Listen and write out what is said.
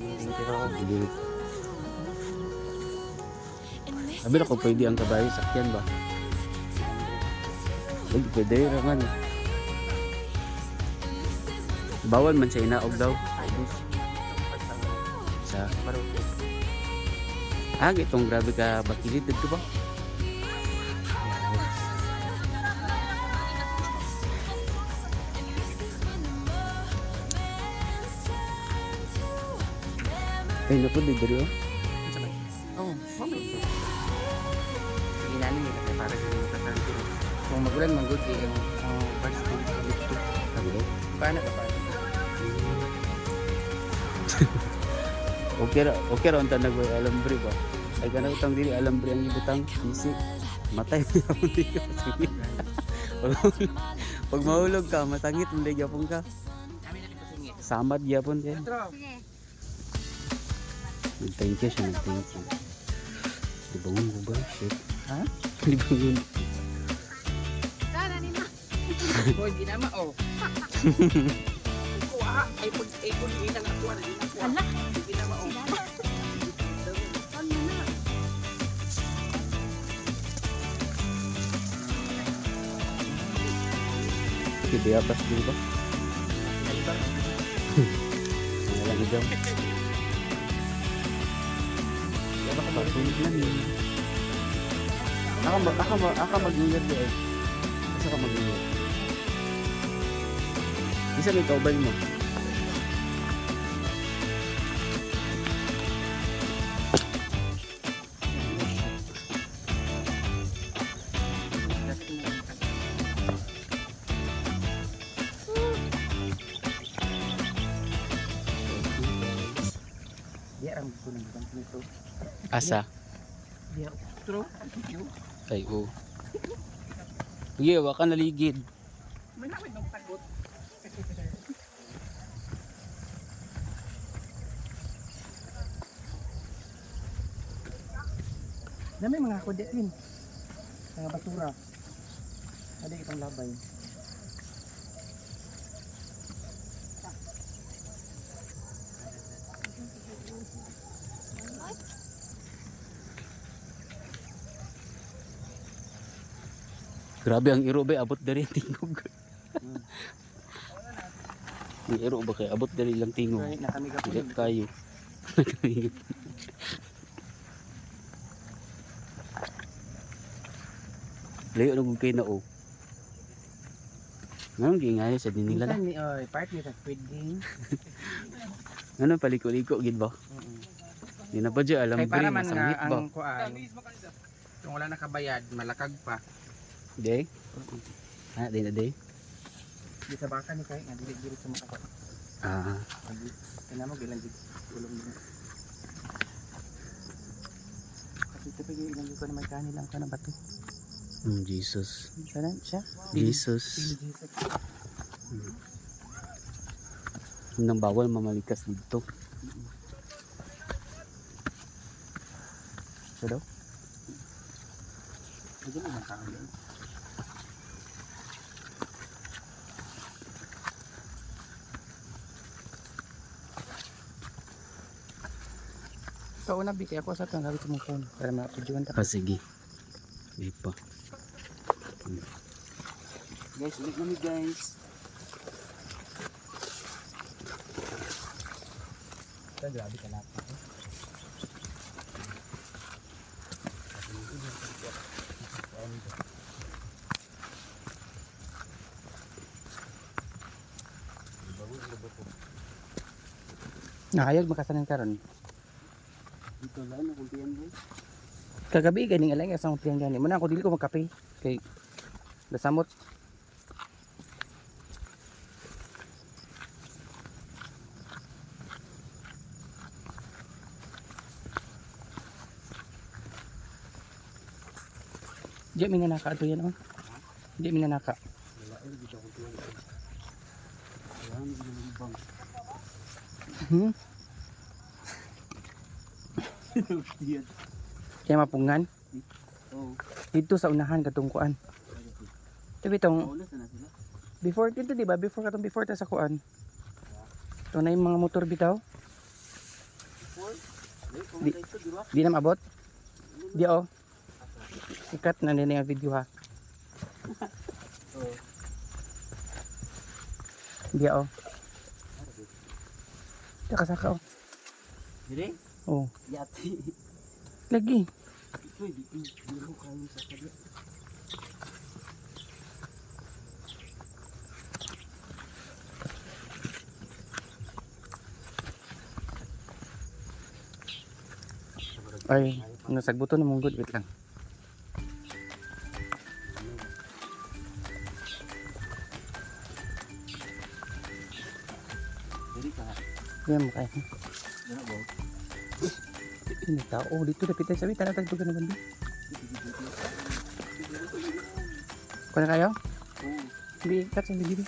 Dili. Sabi na ko pwede ang kabayo sakyan ba? Uy, pwede raman. Bawal man siya inaog daw. Sa itong grabe ka bakilid dito ba? Ay, naku, di diri oh. Oo, mamay. Sige na nila kasi para sa mga katanto. Kung magulan, manggod yung first school sa lito. Sabi daw. Paano ka pa? Okay ra unta nag alambre ba? Ay kana utang dili alambre ang ibutang isi. Matay mo mo dito. Pag mahulog ka, masangit mo dai gyapon ka. Kami na dito singit. Samad gyapon kay. Sige. Thank you siya, thank you. Di bangun ko ba? Shit. Ha? Di bangun. Tara ni ma. Hoy, di naman oh. Kuha, ay pag di na nakuha, di na kuha. Ala. Di naman oh. Ano na? Kaya pas din ba? Wala ni daw. Patuloy lang yun. Aka mag-ingat doon. Asa ka mag-ingat? Isa may kaubay mo. Di ang kuning nito. Asa? Di true. Ay, oo. Sige, waka naligid. Manawin ng tagot. Dami mga kode din. Mga basura. Ada itong labay. Grabe ang iro ba, abot dari tingog. Ang iro ba kay abot dari lang tingog. Right, na kami Hindi kapulog. kayo. Layo na kung kayo na o. Anong giingay sa dinila na? Minsan ni part ni sa Squid Game. Ano paliko-liko gid ba? Di na ba dyan alam Kay para man masangit nga ba? ang kuan. Kung wala nakabayad, malakag pa. Day? Ha, day na day? Di sa baka ni kay nga dili sa maka. Ah, Kana mo gilan dig ulong mo. Kasi ito pa yung ilang ko na may kanin lang ka na bato. Jesus. Sana siya? Jesus. Jesus. Nang bawal mamalikas dito. So daw? Hindi mo man tao yun. So una bigay ako sa tanggal sa mong phone para ma-upload ta. Ah, sige. Di pa. Guys, ulit kami guys. Ito grabe ka lahat. Nakayag makasanan karon. Dito lang na kumpiyan guys. Kagabi ganing alay sa umpian gani. Muna ako dili ko magkape kay nasamot. Di mi na naka ato yan oh. Di mi na naka. Wala ay dito kumpiyan guys. Wala ang ginagibang. Kaya mapungan Oh, dito sa unahan katong kuan. Ito bitong paulas na sila. before dito di ba before katong before ta sa kuan. Ito na yung mga motor bitaw. Di na maabot. Di oh. Ikat na din yung video ha. Di oh. Di kasaka oh. Dire? Oh. Yati. Lagi. Ito, di ko kayo sa kanya. Ay, nasagbuto na mong good. Wait lang. Dire ka. Yan mo kaya. Dara ba? Ini tao. Oh, dito dapitan sa wita. Natagpugan na bandi. Kung na kayo? Oo. Hindi ikat sa bibig.